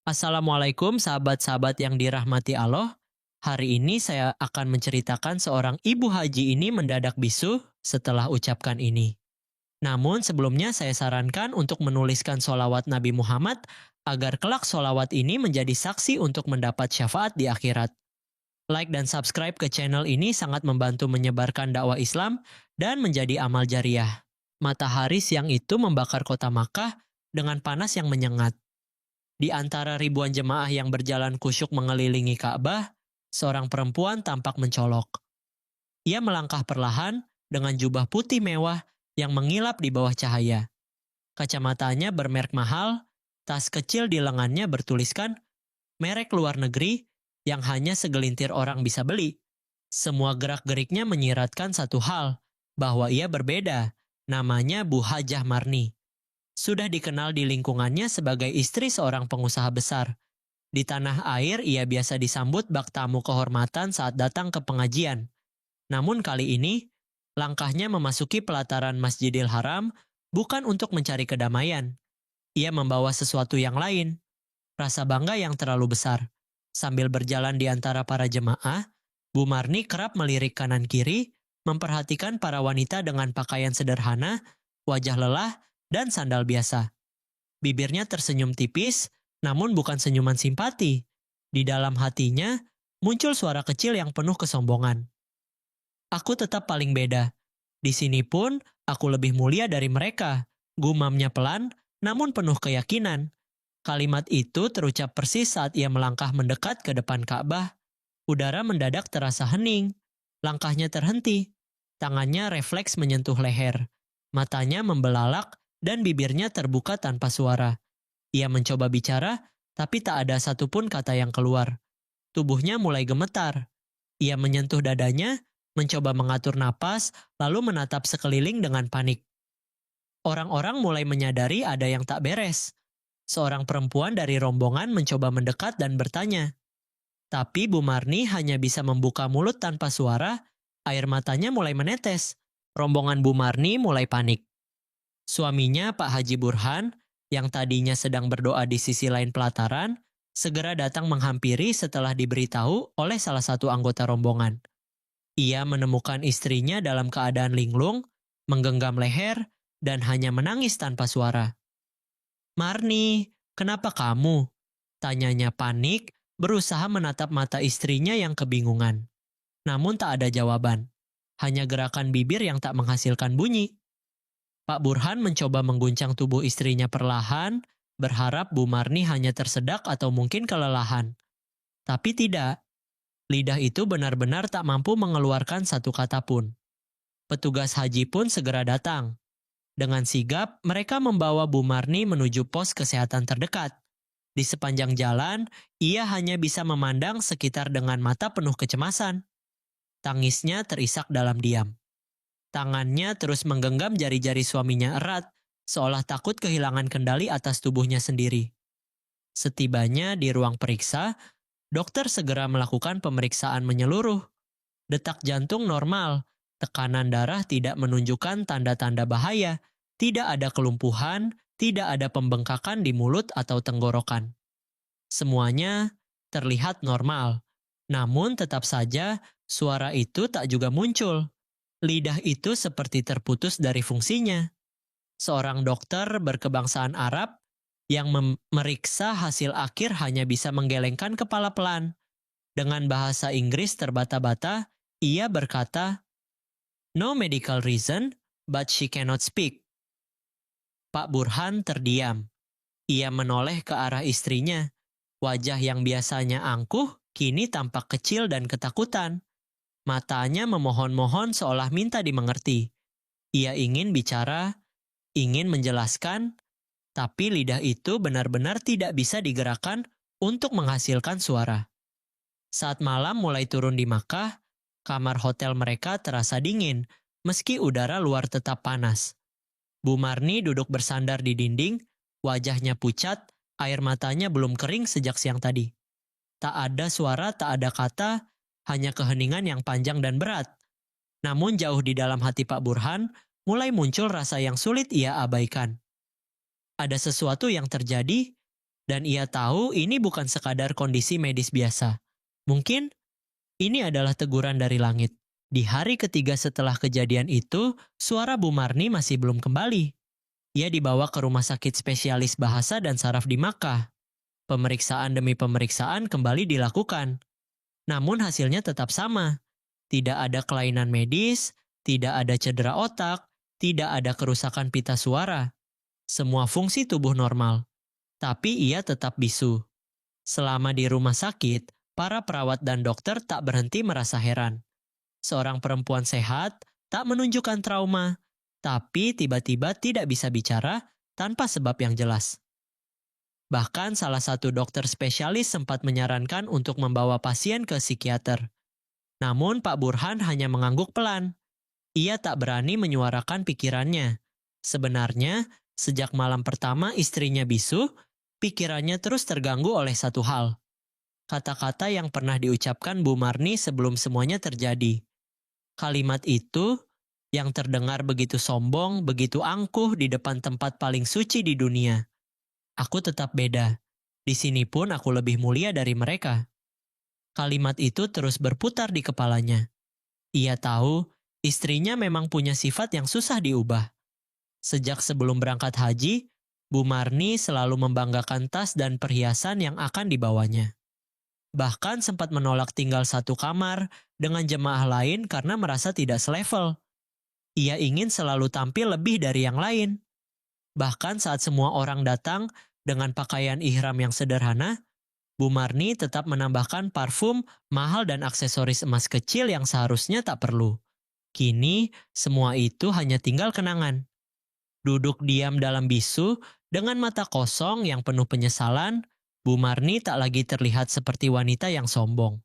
Assalamualaikum sahabat-sahabat yang dirahmati Allah. Hari ini saya akan menceritakan seorang ibu haji ini mendadak bisu setelah ucapkan ini. Namun sebelumnya saya sarankan untuk menuliskan solawat Nabi Muhammad agar kelak solawat ini menjadi saksi untuk mendapat syafaat di akhirat. Like dan subscribe ke channel ini sangat membantu menyebarkan dakwah Islam dan menjadi amal jariah. Matahari siang itu membakar kota Makkah dengan panas yang menyengat. Di antara ribuan jemaah yang berjalan kusyuk mengelilingi Ka'bah, seorang perempuan tampak mencolok. Ia melangkah perlahan dengan jubah putih mewah yang mengilap di bawah cahaya. Kacamatanya bermerek mahal, tas kecil di lengannya bertuliskan merek luar negeri yang hanya segelintir orang bisa beli. Semua gerak-geriknya menyiratkan satu hal, bahwa ia berbeda, namanya Bu Hajah Marni. Sudah dikenal di lingkungannya sebagai istri seorang pengusaha besar. Di tanah air ia biasa disambut bak tamu kehormatan saat datang ke pengajian. Namun kali ini, langkahnya memasuki pelataran Masjidil Haram bukan untuk mencari kedamaian. Ia membawa sesuatu yang lain, rasa bangga yang terlalu besar. Sambil berjalan di antara para jemaah, Bu Marni kerap melirik kanan kiri, memperhatikan para wanita dengan pakaian sederhana, wajah lelah, dan sandal biasa. Bibirnya tersenyum tipis, namun bukan senyuman simpati. Di dalam hatinya, muncul suara kecil yang penuh kesombongan. Aku tetap paling beda. Di sini pun, aku lebih mulia dari mereka. Gumamnya pelan, namun penuh keyakinan. Kalimat itu terucap persis saat ia melangkah mendekat ke depan Ka'bah. Udara mendadak terasa hening. Langkahnya terhenti. Tangannya refleks menyentuh leher. Matanya membelalak dan bibirnya terbuka tanpa suara. Ia mencoba bicara, tapi tak ada satupun kata yang keluar. Tubuhnya mulai gemetar. Ia menyentuh dadanya, mencoba mengatur napas, lalu menatap sekeliling dengan panik. Orang-orang mulai menyadari ada yang tak beres. Seorang perempuan dari rombongan mencoba mendekat dan bertanya. Tapi Bu Marni hanya bisa membuka mulut tanpa suara, air matanya mulai menetes. Rombongan Bu Marni mulai panik. Suaminya, Pak Haji Burhan, yang tadinya sedang berdoa di sisi lain pelataran, segera datang menghampiri setelah diberitahu oleh salah satu anggota rombongan. Ia menemukan istrinya dalam keadaan linglung, menggenggam leher, dan hanya menangis tanpa suara. "Marni, kenapa kamu?" tanyanya panik, berusaha menatap mata istrinya yang kebingungan. Namun tak ada jawaban, hanya gerakan bibir yang tak menghasilkan bunyi. Pak Burhan mencoba mengguncang tubuh istrinya perlahan, berharap Bu Marni hanya tersedak atau mungkin kelelahan. Tapi tidak, lidah itu benar-benar tak mampu mengeluarkan satu kata pun. Petugas haji pun segera datang. Dengan sigap, mereka membawa Bu Marni menuju pos kesehatan terdekat. Di sepanjang jalan, ia hanya bisa memandang sekitar dengan mata penuh kecemasan. Tangisnya terisak dalam diam. Tangannya terus menggenggam jari-jari suaminya erat, seolah takut kehilangan kendali atas tubuhnya sendiri. Setibanya di ruang periksa, dokter segera melakukan pemeriksaan menyeluruh. Detak jantung normal, tekanan darah tidak menunjukkan tanda-tanda bahaya, tidak ada kelumpuhan, tidak ada pembengkakan di mulut atau tenggorokan. Semuanya terlihat normal, namun tetap saja suara itu tak juga muncul. Lidah itu seperti terputus dari fungsinya. Seorang dokter berkebangsaan Arab yang memeriksa hasil akhir hanya bisa menggelengkan kepala pelan. Dengan bahasa Inggris terbata-bata, ia berkata, "No medical reason, but she cannot speak." Pak Burhan terdiam. Ia menoleh ke arah istrinya. Wajah yang biasanya angkuh, kini tampak kecil dan ketakutan. Matanya memohon-mohon seolah minta dimengerti. Ia ingin bicara, ingin menjelaskan, tapi lidah itu benar-benar tidak bisa digerakkan untuk menghasilkan suara. Saat malam mulai turun di Makkah, kamar hotel mereka terasa dingin, meski udara luar tetap panas. Bu Marni duduk bersandar di dinding, wajahnya pucat, air matanya belum kering sejak siang tadi. Tak ada suara, tak ada kata, hanya keheningan yang panjang dan berat. Namun jauh di dalam hati Pak Burhan, mulai muncul rasa yang sulit ia abaikan. Ada sesuatu yang terjadi, Dan ia tahu ini bukan sekadar kondisi medis biasa. Mungkin ini adalah teguran dari langit. Di hari ketiga setelah kejadian itu, suara Bu Marni masih belum kembali. Ia dibawa ke rumah sakit spesialis bahasa dan saraf di Makkah. Pemeriksaan demi pemeriksaan kembali dilakukan. Namun hasilnya tetap sama. Tidak ada kelainan medis, tidak ada cedera otak, tidak ada kerusakan pita suara. Semua fungsi tubuh normal. Tapi ia tetap bisu. Selama di rumah sakit, para perawat dan dokter tak berhenti merasa heran. Seorang perempuan sehat tak menunjukkan trauma, tapi tiba-tiba tidak bisa bicara tanpa sebab yang jelas. Bahkan salah satu dokter spesialis sempat menyarankan untuk membawa pasien ke psikiater. Namun Pak Burhan hanya mengangguk pelan. Ia tak berani menyuarakan pikirannya. Sebenarnya, sejak malam pertama istrinya bisu, pikirannya terus terganggu oleh satu hal. Kata-kata yang pernah diucapkan Bu Marni sebelum semuanya terjadi. Kalimat itu yang terdengar begitu sombong, begitu angkuh di depan tempat paling suci di dunia. Aku tetap beda. Di sini pun aku lebih mulia dari mereka. Kalimat itu terus berputar di kepalanya. Ia tahu istrinya memang punya sifat yang susah diubah. Sejak sebelum berangkat haji, Bu Marni selalu membanggakan tas dan perhiasan yang akan dibawanya. Bahkan sempat menolak tinggal satu kamar dengan jemaah lain karena merasa tidak selevel. Ia ingin selalu tampil lebih dari yang lain. Bahkan saat semua orang datang dengan pakaian ihram yang sederhana, Bu Marni tetap menambahkan parfum, mahal dan aksesoris emas kecil yang seharusnya tak perlu. Kini, semua itu hanya tinggal kenangan. Duduk diam dalam bisu, dengan mata kosong yang penuh penyesalan, Bu Marni tak lagi terlihat seperti wanita yang sombong.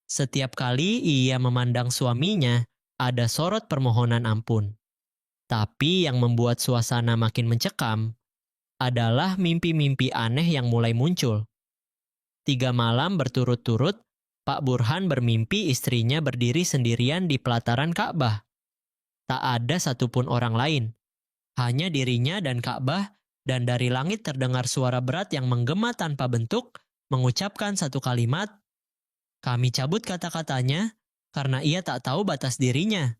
Setiap kali ia memandang suaminya, ada sorot permohonan ampun. Tapi yang membuat suasana makin mencekam adalah mimpi-mimpi aneh yang mulai muncul. 3 malam berturut-turut, Pak Burhan bermimpi istrinya berdiri sendirian di pelataran Ka'bah. Tak ada satupun orang lain, hanya dirinya dan Ka'bah, dan dari langit terdengar suara berat yang menggema tanpa bentuk, mengucapkan satu kalimat. Kami cabut kata-katanya, karena ia tak tahu batas dirinya.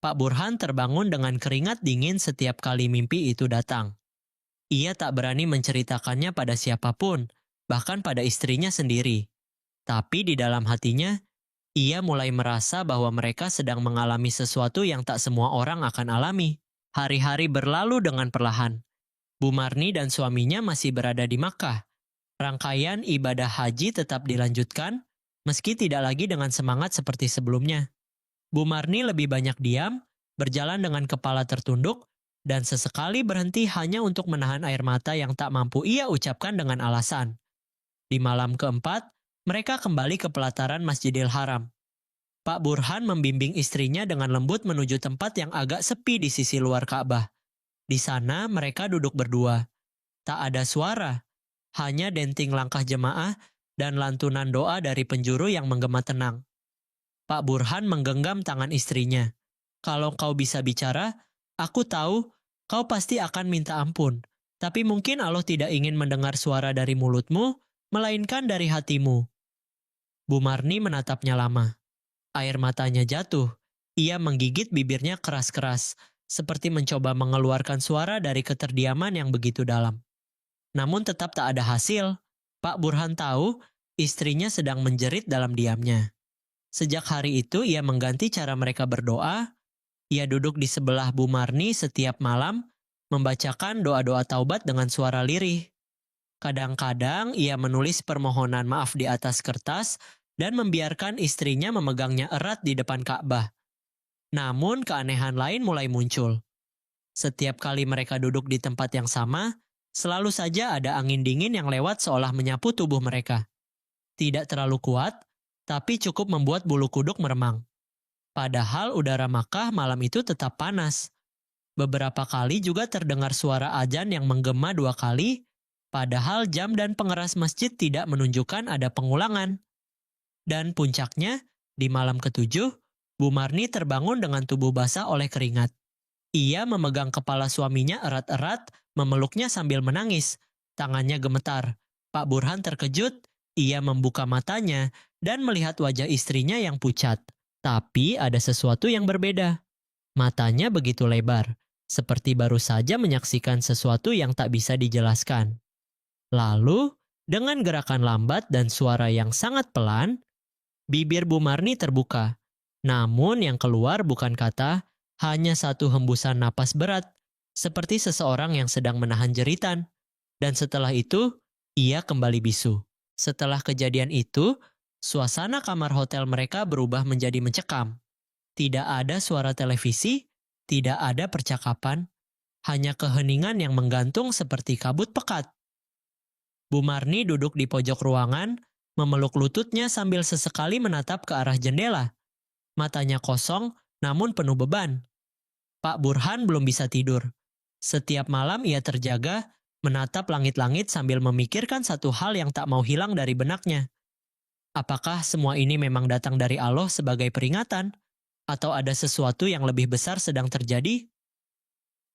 Pak Burhan terbangun dengan keringat dingin setiap kali mimpi itu datang. Ia tak berani menceritakannya pada siapapun, bahkan pada istrinya sendiri. Tapi di dalam hatinya, ia mulai merasa bahwa mereka sedang mengalami sesuatu yang tak semua orang akan alami. Hari-hari berlalu dengan perlahan. Bu Marni dan suaminya masih berada di Makkah. Rangkaian ibadah haji tetap dilanjutkan, meski tidak lagi dengan semangat seperti sebelumnya. Bu Marni lebih banyak diam, berjalan dengan kepala tertunduk, dan sesekali berhenti hanya untuk menahan air mata yang tak mampu ia ucapkan dengan alasan. Di malam keempat, mereka kembali ke pelataran Masjidil Haram. Pak Burhan membimbing istrinya dengan lembut menuju tempat yang agak sepi di sisi luar Ka'bah. Di sana mereka duduk berdua. Tak ada suara, hanya denting langkah jemaah dan lantunan doa dari penjuru yang menggema tenang. Pak Burhan menggenggam tangan istrinya. Kalau kau bisa bicara, aku tahu kau pasti akan minta ampun. Tapi mungkin Allah tidak ingin mendengar suara dari mulutmu, melainkan dari hatimu. Bu Marni menatapnya lama. Air matanya jatuh. Ia menggigit bibirnya keras-keras, seperti mencoba mengeluarkan suara dari keterdiaman yang begitu dalam. Namun tetap tak ada hasil. Pak Burhan tahu istrinya sedang menjerit dalam diamnya. Sejak hari itu ia mengganti cara mereka berdoa. Ia duduk di sebelah Bu Marni setiap malam, membacakan doa-doa taubat dengan suara lirih. Kadang-kadang ia menulis permohonan maaf di atas kertas dan membiarkan istrinya memegangnya erat di depan Ka'bah. Namun keanehan lain mulai muncul. Setiap kali mereka duduk di tempat yang sama, selalu saja ada angin dingin yang lewat seolah menyapu tubuh mereka. Tidak terlalu kuat, tapi cukup membuat bulu kuduk meremang. Padahal udara Makkah malam itu tetap panas. Beberapa kali juga terdengar suara azan yang menggema 2 kali, padahal jam dan pengeras masjid tidak menunjukkan ada pengulangan. Dan puncaknya, di malam ke-7, Bu Marni terbangun dengan tubuh basah oleh keringat. Ia memegang kepala suaminya erat-erat, memeluknya sambil menangis, Tangannya gemetar. Pak Burhan terkejut, ia membuka matanya dan melihat wajah istrinya yang pucat. Tapi ada sesuatu yang berbeda. Matanya begitu lebar, seperti baru saja menyaksikan sesuatu yang tak bisa dijelaskan. Lalu, dengan gerakan lambat dan suara yang sangat pelan, bibir Bu Marni terbuka. Namun yang keluar bukan kata, hanya satu hembusan napas berat, seperti seseorang yang sedang menahan jeritan. Dan setelah itu, ia kembali bisu. Setelah kejadian itu, suasana kamar hotel mereka berubah menjadi mencekam. Tidak ada suara televisi, tidak ada percakapan, hanya keheningan yang menggantung seperti kabut pekat. Bu Marni duduk di pojok ruangan, memeluk lututnya sambil sesekali menatap ke arah jendela. Matanya kosong, namun penuh beban. Pak Burhan belum bisa tidur. Setiap malam ia terjaga, menatap langit-langit sambil memikirkan satu hal yang tak mau hilang dari benaknya. Apakah semua ini memang datang dari Allah sebagai peringatan? Atau ada sesuatu yang lebih besar sedang terjadi?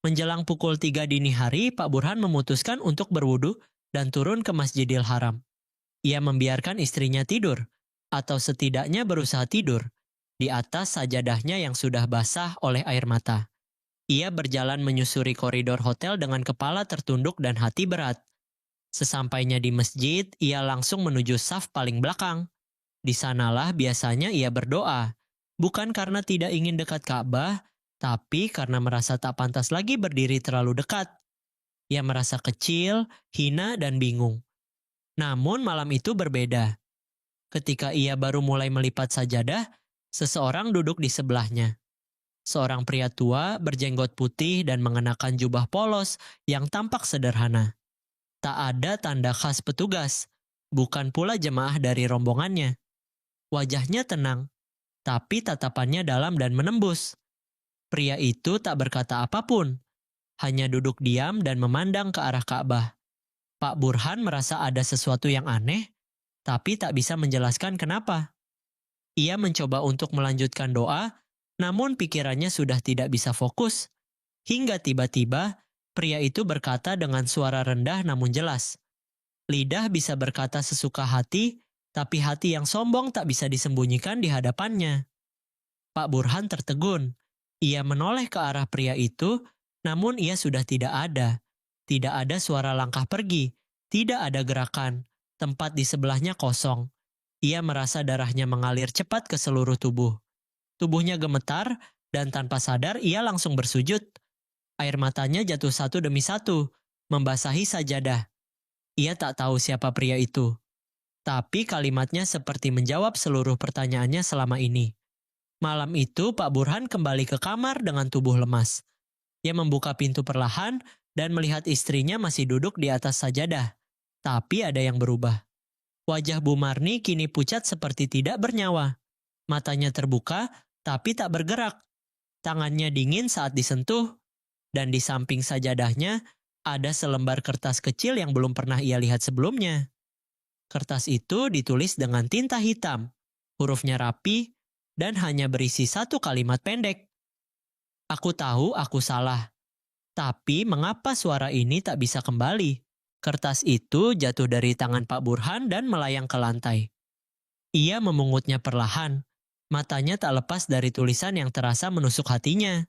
Menjelang pukul 3 dini hari, Pak Burhan memutuskan untuk berwudu dan turun ke Masjidil Haram. Ia membiarkan istrinya tidur, atau setidaknya berusaha tidur, di atas sajadahnya yang sudah basah oleh air mata. Ia berjalan menyusuri koridor hotel dengan kepala tertunduk dan hati berat. Sesampainya di masjid, ia langsung menuju saf paling belakang. Di sanalah biasanya ia berdoa, bukan karena tidak ingin dekat Ka'bah, tapi karena merasa tak pantas lagi berdiri terlalu dekat. Ia merasa kecil, hina, dan bingung. Namun malam itu berbeda. Ketika ia baru mulai melipat sajadah, seseorang duduk di sebelahnya. Seorang pria tua berjenggot putih dan mengenakan jubah polos yang tampak sederhana. Tak ada tanda khas petugas, bukan pula jemaah dari rombongannya. Wajahnya tenang, tapi tatapannya dalam dan menembus. Pria itu tak berkata apapun, hanya duduk diam dan memandang ke arah Ka'bah. Pak Burhan merasa ada sesuatu yang aneh, tapi tak bisa menjelaskan kenapa. Ia mencoba untuk melanjutkan doa, namun pikirannya sudah tidak bisa fokus. Hingga tiba-tiba, pria itu berkata dengan suara rendah namun jelas. Lidah bisa berkata sesuka hati, tapi hati yang sombong tak bisa disembunyikan di hadapannya. Pak Burhan tertegun. Ia menoleh ke arah pria itu, namun ia sudah tidak ada. Tidak ada suara langkah pergi, tidak ada gerakan, tempat di sebelahnya kosong. Ia merasa darahnya mengalir cepat ke seluruh tubuh. Tubuhnya gemetar, dan tanpa sadar ia langsung bersujud. Air matanya jatuh satu demi satu, membasahi sajadah. Ia tak tahu siapa pria itu. Tapi kalimatnya seperti menjawab seluruh pertanyaannya selama ini. Malam itu Pak Burhan kembali ke kamar dengan tubuh lemas. Ia membuka pintu perlahan dan melihat istrinya masih duduk di atas sajadah. Tapi ada yang berubah. Wajah Bu Marni kini pucat seperti tidak bernyawa. Matanya terbuka, tapi tak bergerak. Tangannya dingin saat disentuh, dan di samping sajadahnya ada selembar kertas kecil yang belum pernah ia lihat sebelumnya. Kertas itu ditulis dengan tinta hitam, hurufnya rapi, dan hanya berisi satu kalimat pendek. Aku tahu aku salah, tapi mengapa suara ini tak bisa kembali? Kertas itu jatuh dari tangan Pak Burhan dan melayang ke lantai. Ia memungutnya perlahan. Matanya tak lepas dari tulisan yang terasa menusuk hatinya.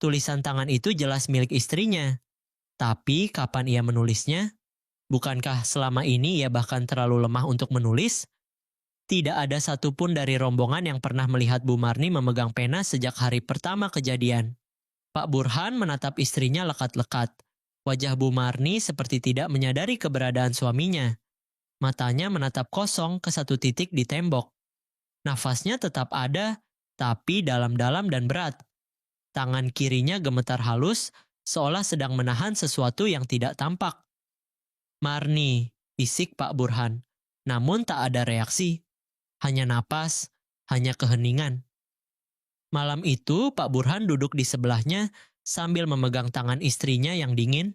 Tulisan tangan itu jelas milik istrinya. Tapi kapan ia menulisnya? Bukankah selama ini ia bahkan terlalu lemah untuk menulis? Tidak ada satupun dari rombongan yang pernah melihat Bu Marni memegang pena sejak hari pertama kejadian. Pak Burhan menatap istrinya lekat-lekat. Wajah Bu Marni seperti tidak menyadari keberadaan suaminya. Matanya menatap kosong ke satu titik di tembok. Nafasnya tetap ada, tapi dalam-dalam dan berat. Tangan kirinya gemetar halus, seolah sedang menahan sesuatu yang tidak tampak. Marni, bisik Pak Burhan. Namun tak ada reaksi. Hanya napas, hanya keheningan. Malam itu Pak Burhan duduk di sebelahnya sambil memegang tangan istrinya yang dingin.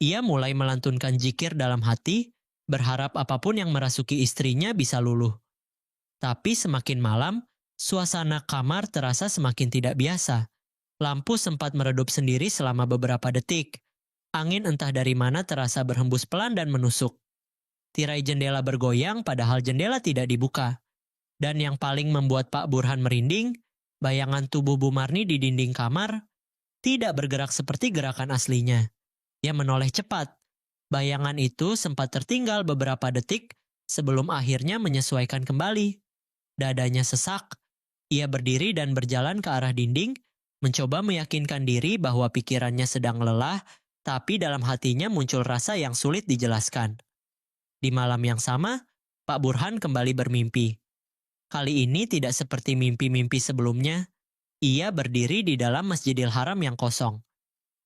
Ia mulai melantunkan zikir dalam hati, berharap apapun yang merasuki istrinya bisa luluh. Tapi semakin malam, suasana kamar terasa semakin tidak biasa. Lampu sempat meredup sendiri selama beberapa detik. Angin entah dari mana terasa berhembus pelan dan menusuk. Tirai jendela bergoyang padahal jendela tidak dibuka. Dan yang paling membuat Pak Burhan merinding, bayangan tubuh Bu Marni di dinding kamar tidak bergerak seperti gerakan aslinya. Ia menoleh cepat. Bayangan itu sempat tertinggal beberapa detik sebelum akhirnya menyesuaikan kembali. Dadanya sesak. Ia berdiri dan berjalan ke arah dinding, mencoba meyakinkan diri bahwa pikirannya sedang lelah, tapi dalam hatinya muncul rasa yang sulit dijelaskan. Di malam yang sama, Pak Burhan kembali bermimpi. Kali ini tidak seperti mimpi-mimpi sebelumnya. Ia berdiri di dalam Masjidil Haram yang kosong.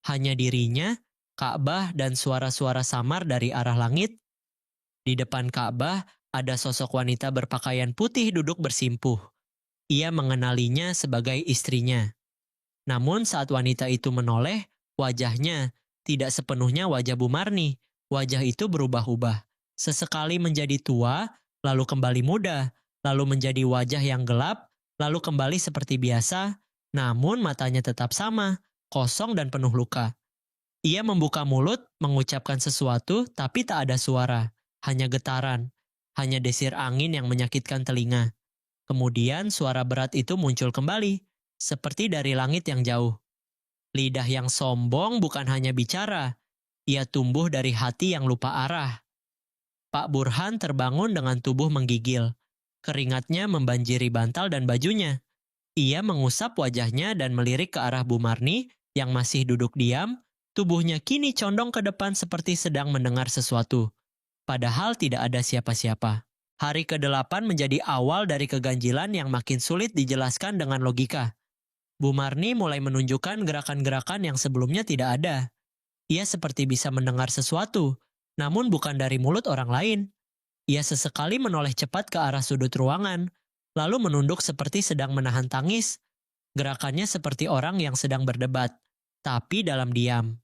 Hanya dirinya, Ka'bah, dan suara-suara samar dari arah langit. Di depan Ka'bah, ada sosok wanita berpakaian putih duduk bersimpuh. Ia mengenalinya sebagai istrinya. Namun saat wanita itu menoleh, wajahnya tidak sepenuhnya wajah Bu Marni. Wajah itu berubah-ubah. Sesekali menjadi tua, lalu kembali muda, lalu menjadi wajah yang gelap, lalu kembali seperti biasa, namun matanya tetap sama, kosong dan penuh luka. Ia membuka mulut, mengucapkan sesuatu, tapi tak ada suara, hanya getaran, hanya desir angin yang menyakitkan telinga. Kemudian suara berat itu muncul kembali, seperti dari langit yang jauh. Lidah yang sombong bukan hanya bicara, ia tumbuh dari hati yang lupa arah. Pak Burhan terbangun dengan tubuh menggigil. Keringatnya membanjiri bantal dan bajunya. Ia mengusap wajahnya dan melirik ke arah Bu Marni yang masih duduk diam. Tubuhnya kini condong ke depan seperti sedang mendengar sesuatu. Padahal tidak ada siapa-siapa. Hari ke-8 menjadi awal dari keganjilan yang makin sulit dijelaskan dengan logika. Bu Marni mulai menunjukkan gerakan-gerakan yang sebelumnya tidak ada. Ia seperti bisa mendengar sesuatu, namun bukan dari mulut orang lain. Ia sesekali menoleh cepat ke arah sudut ruangan, lalu menunduk seperti sedang menahan tangis. Gerakannya seperti orang yang sedang berdebat, tapi dalam diam.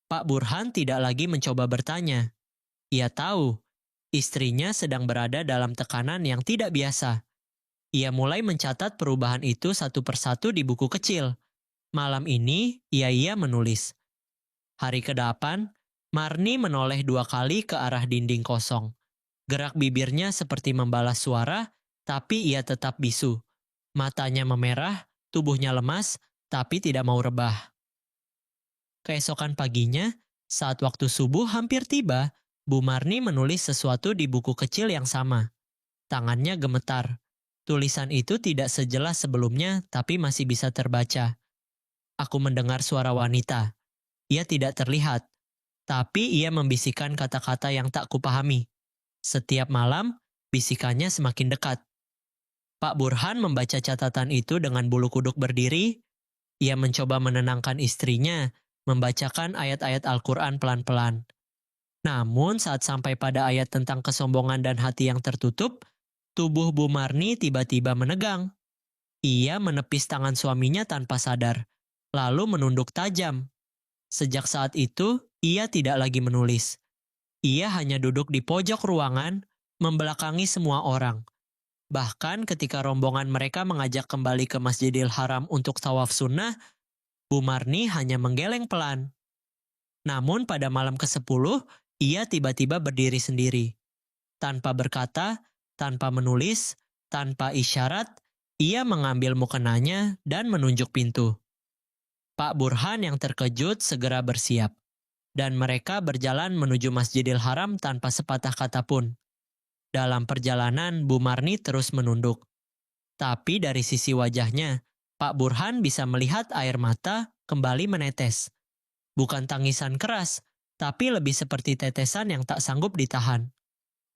Pak Burhan tidak lagi mencoba bertanya. Ia tahu, istrinya sedang berada dalam tekanan yang tidak biasa. Ia mulai mencatat perubahan itu satu persatu di buku kecil. Malam ini, ia menulis. Hari ke-8, Marni menoleh 2 kali ke arah dinding kosong. Gerak bibirnya seperti membalas suara, tapi ia tetap bisu. Matanya memerah, tubuhnya lemas, tapi tidak mau rebah. Keesokan paginya, saat waktu subuh hampir tiba, Bu Marni menulis sesuatu di buku kecil yang sama. Tangannya gemetar. Tulisan itu tidak sejelas sebelumnya, tapi masih bisa terbaca. Aku mendengar suara wanita. Ia tidak terlihat, tapi ia membisikkan kata-kata yang tak kupahami. Setiap malam, bisikannya semakin dekat. Pak Burhan membaca catatan itu dengan bulu kuduk berdiri. Ia mencoba menenangkan istrinya, membacakan ayat-ayat Al-Quran pelan-pelan. Namun saat sampai pada ayat tentang kesombongan dan hati yang tertutup, tubuh Bu Marni tiba-tiba menegang. Ia menepis tangan suaminya tanpa sadar, lalu menunduk tajam. Sejak saat itu, ia tidak lagi menulis. Ia hanya duduk di pojok ruangan, membelakangi semua orang. Bahkan ketika rombongan mereka mengajak kembali ke Masjidil Haram untuk tawaf sunnah, Bu Marni hanya menggeleng pelan. Namun pada malam ke-10, ia tiba-tiba berdiri sendiri. Tanpa berkata, tanpa menulis, tanpa isyarat, ia mengambil mukenanya dan menunjuk pintu. Pak Burhan yang terkejut segera bersiap. Dan mereka berjalan menuju Masjidil Haram tanpa sepatah kata pun. Dalam perjalanan, Bu Marni terus menunduk. Tapi dari sisi wajahnya, Pak Burhan bisa melihat air mata kembali menetes. Bukan tangisan keras, tapi lebih seperti tetesan yang tak sanggup ditahan.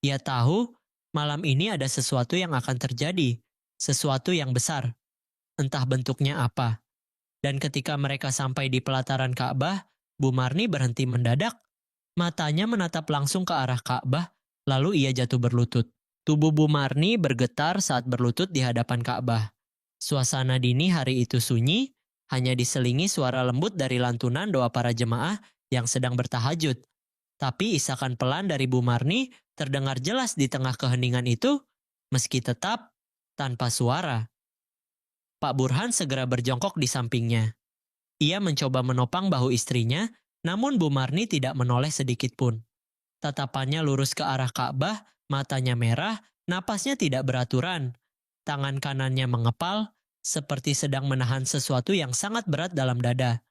Ia tahu, malam ini ada sesuatu yang akan terjadi, sesuatu yang besar. Entah bentuknya apa. Dan ketika mereka sampai di pelataran Ka'bah, Bu Marni berhenti mendadak. Matanya menatap langsung ke arah Ka'bah, lalu ia jatuh berlutut. Tubuh Bu Marni bergetar saat berlutut di hadapan Ka'bah. Suasana dini hari itu sunyi, hanya diselingi suara lembut dari lantunan doa para jemaah yang sedang bertahajud. Tapi isakan pelan dari Bu Marni terdengar jelas di tengah keheningan itu, meski tetap tanpa suara. Pak Burhan segera berjongkok di sampingnya. Ia mencoba menopang bahu istrinya, Namun Bu Marni tidak menoleh sedikit pun. Tatapannya lurus ke arah Ka'bah, matanya merah, napasnya tidak beraturan. Tangan kanannya mengepal, seperti sedang menahan sesuatu yang sangat berat dalam dada.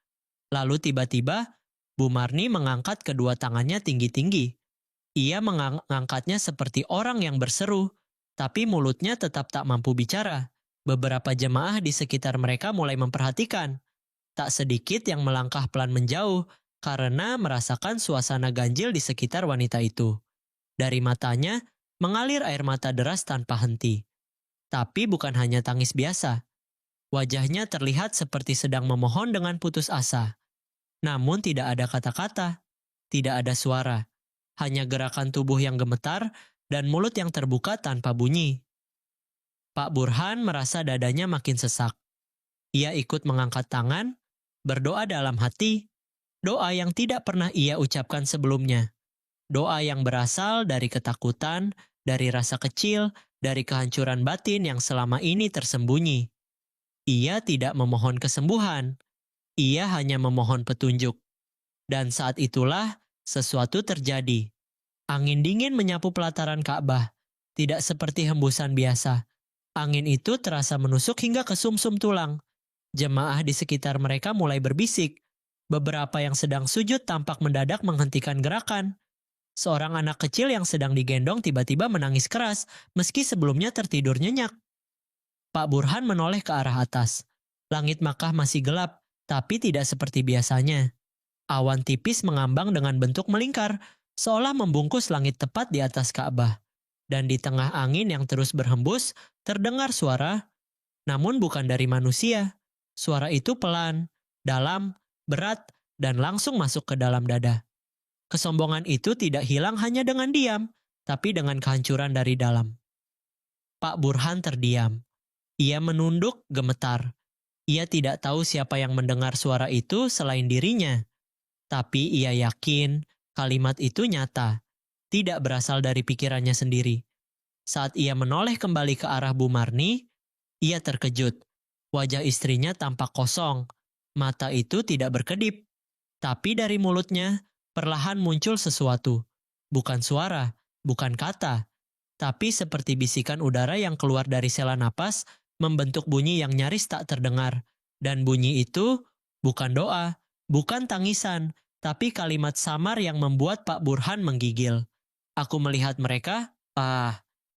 Lalu tiba-tiba, Bu Marni mengangkat kedua tangannya tinggi-tinggi. Ia mengangkatnya seperti orang yang berseru, tapi mulutnya tetap tak mampu bicara. Beberapa jemaah di sekitar mereka mulai memperhatikan. Tak sedikit yang melangkah pelan menjauh karena merasakan suasana ganjil di sekitar wanita itu. Dari matanya mengalir air mata deras tanpa henti. Tapi bukan hanya tangis biasa. Wajahnya terlihat seperti sedang memohon dengan putus asa. Namun tidak ada kata-kata, tidak ada suara. Hanya gerakan tubuh yang gemetar dan mulut yang terbuka tanpa bunyi. Pak Burhan merasa dadanya makin sesak. Ia ikut mengangkat tangan, berdoa dalam hati, doa yang tidak pernah ia ucapkan sebelumnya. Doa yang berasal dari ketakutan, dari rasa kecil, dari kehancuran batin yang selama ini tersembunyi. Ia tidak memohon kesembuhan, ia hanya memohon petunjuk. Dan saat itulah sesuatu terjadi. Angin dingin menyapu pelataran Ka'bah, tidak seperti hembusan biasa. Angin itu terasa menusuk hingga ke sumsum tulang. Jemaah di sekitar mereka mulai berbisik. Beberapa yang sedang sujud tampak mendadak menghentikan gerakan. Seorang anak kecil yang sedang digendong tiba-tiba menangis keras, meski sebelumnya tertidur nyenyak. Pak Burhan menoleh ke arah atas. Langit Makkah masih gelap, tapi tidak seperti biasanya. Awan tipis mengambang dengan bentuk melingkar, seolah membungkus langit tepat di atas Ka'bah. Dan di tengah angin yang terus berhembus, terdengar suara, namun bukan dari manusia. Suara itu pelan, dalam, berat, dan langsung masuk ke dalam dada. Kesombongan itu tidak hilang hanya dengan diam, tapi dengan kehancuran dari dalam. Pak Burhan terdiam. Ia menunduk, gemetar. Ia tidak tahu siapa yang mendengar suara itu selain dirinya. Tapi ia yakin kalimat itu nyata, tidak berasal dari pikirannya sendiri. Saat ia menoleh kembali ke arah Bu Marni, ia terkejut. Wajah istrinya tampak kosong. Mata itu tidak berkedip. Tapi dari mulutnya, perlahan muncul sesuatu. Bukan suara, bukan kata. Tapi seperti bisikan udara yang keluar dari sela napas, membentuk bunyi yang nyaris tak terdengar. Dan bunyi itu bukan doa, bukan tangisan, tapi kalimat samar yang membuat Pak Burhan menggigil. Aku melihat mereka,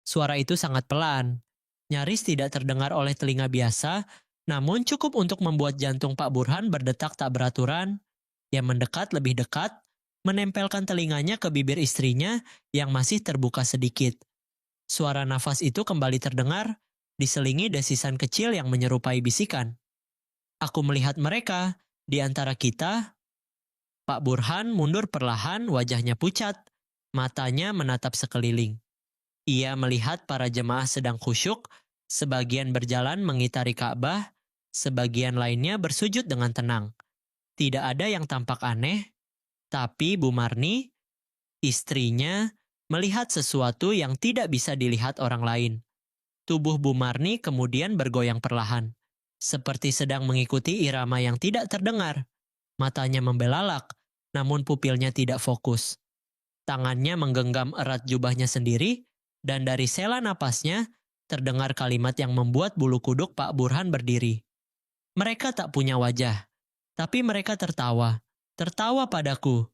suara itu sangat pelan. Nyaris tidak terdengar oleh telinga biasa, namun cukup untuk membuat jantung Pak Burhan berdetak tak beraturan. Ia mendekat lebih dekat, menempelkan telinganya ke bibir istrinya yang masih terbuka sedikit. Suara nafas itu kembali terdengar, diselingi desisan kecil yang menyerupai bisikan. Aku melihat mereka, di antara kita. Pak Burhan mundur perlahan, wajahnya pucat, matanya menatap sekeliling. Ia melihat para jemaah sedang khusyuk, sebagian berjalan mengitari Ka'bah, sebagian lainnya bersujud dengan tenang. Tidak ada yang tampak aneh, tapi Bu Marni, istrinya, melihat sesuatu yang tidak bisa dilihat orang lain. Tubuh Bu Marni kemudian bergoyang perlahan, seperti sedang mengikuti irama yang tidak terdengar. Matanya membelalak, namun pupilnya tidak fokus. Tangannya menggenggam erat jubahnya sendiri, dan dari sela napasnya, terdengar kalimat yang membuat bulu kuduk Pak Burhan berdiri. Mereka tak punya wajah, tapi mereka tertawa padaku.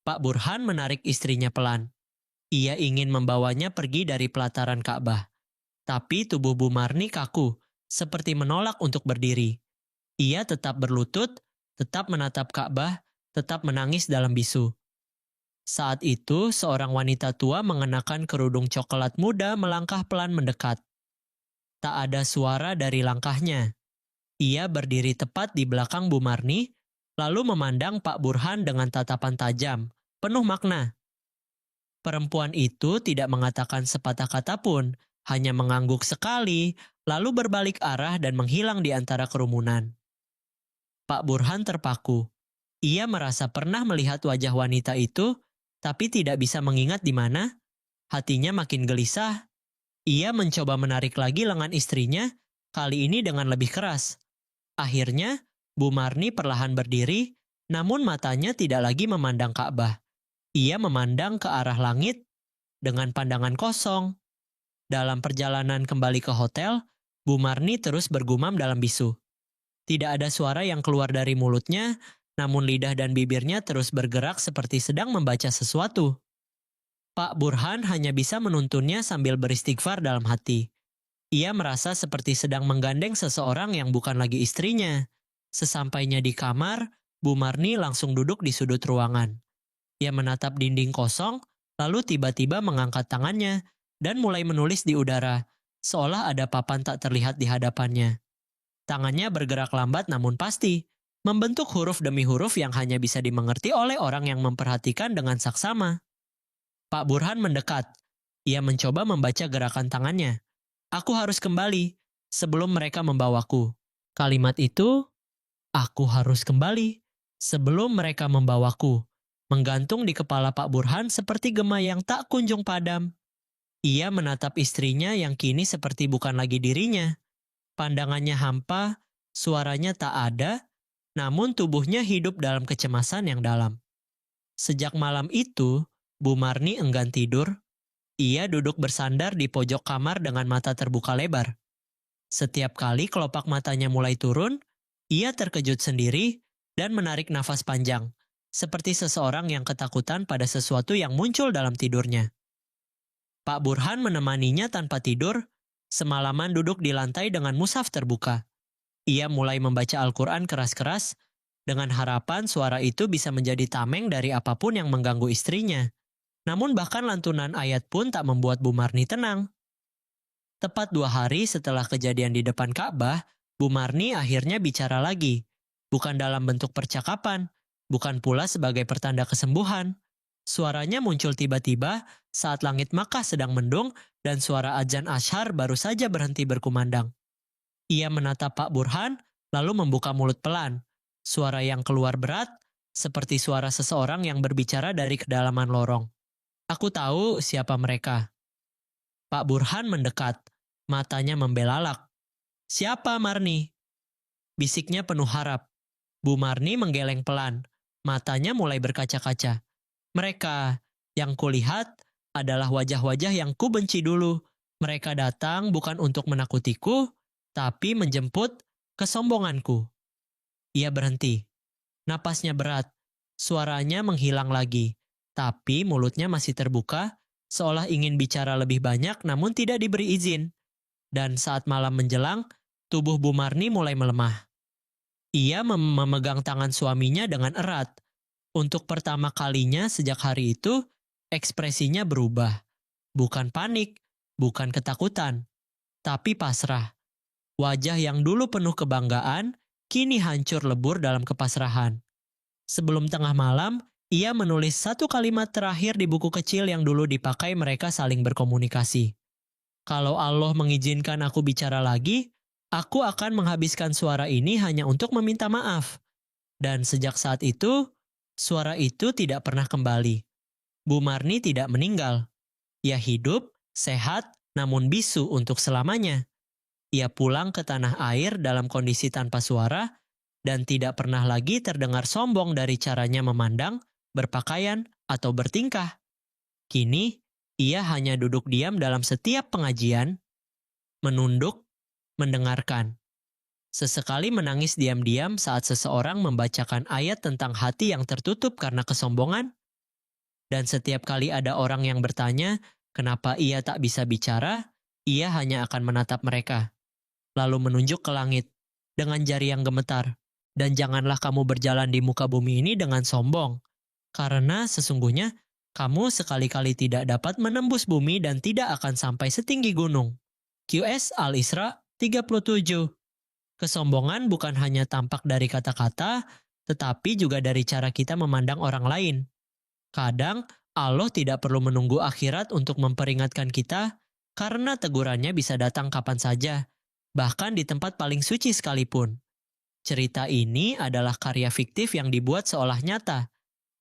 Pak Burhan menarik istrinya pelan. Ia ingin membawanya pergi dari pelataran Ka'bah. Tapi tubuh Bu Marni kaku, seperti menolak untuk berdiri. Ia tetap berlutut, tetap menatap Ka'bah, tetap menangis dalam bisu. Saat itu, seorang wanita tua mengenakan kerudung coklat muda melangkah pelan mendekat. Tak ada suara dari langkahnya. Ia berdiri tepat di belakang Bu Marni, lalu memandang Pak Burhan dengan tatapan tajam, penuh makna. Perempuan itu tidak mengatakan sepatah kata pun, hanya mengangguk sekali, lalu berbalik arah dan menghilang di antara kerumunan. Pak Burhan terpaku. Ia merasa pernah melihat wajah wanita itu, tapi tidak bisa mengingat di mana. Hatinya makin gelisah. Ia mencoba menarik lagi lengan istrinya, kali ini dengan lebih keras. Akhirnya, Bu Marni perlahan berdiri, Namun matanya tidak lagi memandang Ka'bah. Ia memandang ke arah langit dengan pandangan kosong. Dalam perjalanan kembali ke hotel, Bu Marni terus bergumam dalam bisu. Tidak ada suara yang keluar dari mulutnya, namun lidah dan bibirnya terus bergerak seperti sedang membaca sesuatu. Pak Burhan hanya bisa menuntunnya sambil beristighfar dalam hati. Ia merasa seperti sedang menggandeng seseorang yang bukan lagi istrinya. Sesampainya di kamar, Bu Marni langsung duduk di sudut ruangan. Ia menatap dinding kosong, lalu tiba-tiba mengangkat tangannya dan mulai menulis di udara, seolah ada papan tak terlihat di hadapannya. Tangannya bergerak lambat namun pasti, membentuk huruf demi huruf yang hanya bisa dimengerti oleh orang yang memperhatikan dengan saksama. Pak Burhan mendekat. Ia mencoba membaca gerakan tangannya. Aku harus kembali sebelum mereka membawaku. Kalimat itu, aku harus kembali sebelum mereka membawaku, menggantung di kepala Pak Burhan seperti gema yang tak kunjung padam. Ia menatap istrinya yang kini seperti bukan lagi dirinya. Pandangannya hampa, suaranya tak ada, namun tubuhnya hidup dalam kecemasan yang dalam. Sejak malam itu, Bu Marni enggan tidur. Ia duduk bersandar di pojok kamar dengan mata terbuka lebar. Setiap kali kelopak matanya mulai turun, ia terkejut sendiri dan menarik nafas panjang, seperti seseorang yang ketakutan pada sesuatu yang muncul dalam tidurnya. Pak Burhan menemaninya tanpa tidur, semalaman duduk di lantai dengan mushaf terbuka. Ia mulai membaca Al-Quran keras-keras, dengan harapan suara itu bisa menjadi tameng dari apapun yang mengganggu istrinya. Namun bahkan lantunan ayat pun tak membuat Bu Marni tenang. Tepat 2 hari setelah kejadian di depan Ka'bah, Bu Marni akhirnya bicara lagi. Bukan dalam bentuk percakapan, bukan pula sebagai pertanda kesembuhan. Suaranya muncul tiba-tiba saat langit Makkah sedang mendung dan suara azan Ashar baru saja berhenti berkumandang. Ia menatap Pak Burhan, lalu membuka mulut pelan. Suara yang keluar berat, seperti suara seseorang yang berbicara dari kedalaman lorong. Aku tahu siapa mereka. Pak Burhan mendekat, matanya membelalak. Siapa Marni? Bisiknya penuh harap. Bu Marni menggeleng pelan, matanya mulai berkaca-kaca. Mereka yang kulihat adalah wajah-wajah yang kubenci dulu. Mereka datang bukan untuk menakutiku, tapi menjemput kesombonganku. Ia berhenti. Napasnya berat. Suaranya menghilang lagi. Tapi mulutnya masih terbuka, seolah ingin bicara lebih banyak namun tidak diberi izin. Dan saat malam menjelang, tubuh Bu Marni mulai melemah. Ia memegang tangan suaminya dengan erat. Untuk pertama kalinya sejak hari itu, ekspresinya berubah. Bukan panik, bukan ketakutan, tapi pasrah. Wajah yang dulu penuh kebanggaan, kini hancur lebur dalam kepasrahan. Sebelum tengah malam, ia menulis satu kalimat terakhir di buku kecil yang dulu dipakai mereka saling berkomunikasi. Kalau Allah mengizinkan aku bicara lagi, aku akan menghabiskan suara ini hanya untuk meminta maaf. Dan sejak saat itu, suara itu tidak pernah kembali. Bu Marni tidak meninggal. Ia hidup, sehat, namun bisu untuk selamanya. Ia pulang ke tanah air dalam kondisi tanpa suara dan tidak pernah lagi terdengar sombong dari caranya memandang, berpakaian, atau bertingkah. Kini, ia hanya duduk diam dalam setiap pengajian, menunduk, mendengarkan. Sesekali menangis diam-diam saat seseorang membacakan ayat tentang hati yang tertutup karena kesombongan. Dan setiap kali ada orang yang bertanya, kenapa ia tak bisa bicara, ia hanya akan menatap mereka. Lalu menunjuk ke langit, dengan jari yang gemetar. Dan janganlah kamu berjalan di muka bumi ini dengan sombong. Karena sesungguhnya, kamu sekali-kali tidak dapat menembus bumi dan tidak akan sampai setinggi gunung. QS Al-Isra 37. Kesombongan bukan hanya tampak dari kata-kata, tetapi juga dari cara kita memandang orang lain. Kadang, Allah tidak perlu menunggu akhirat untuk memperingatkan kita, karena tegurannya bisa datang kapan saja, bahkan di tempat paling suci sekalipun. Cerita ini adalah karya fiktif yang dibuat seolah nyata,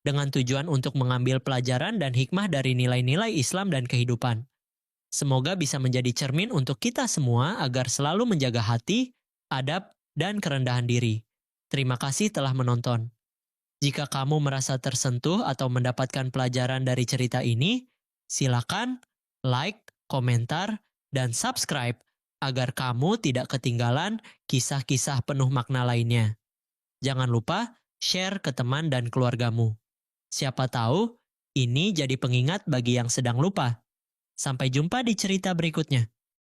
dengan tujuan untuk mengambil pelajaran dan hikmah dari nilai-nilai Islam dan kehidupan. Semoga bisa menjadi cermin untuk kita semua agar selalu menjaga hati, adab, dan kerendahan diri. Terima kasih telah menonton. Jika kamu merasa tersentuh atau mendapatkan pelajaran dari cerita ini, silakan like, komentar, dan subscribe agar kamu tidak ketinggalan kisah-kisah penuh makna lainnya. Jangan lupa share ke teman dan keluargamu. Siapa tahu ini jadi pengingat bagi yang sedang lupa. Sampai jumpa di cerita berikutnya.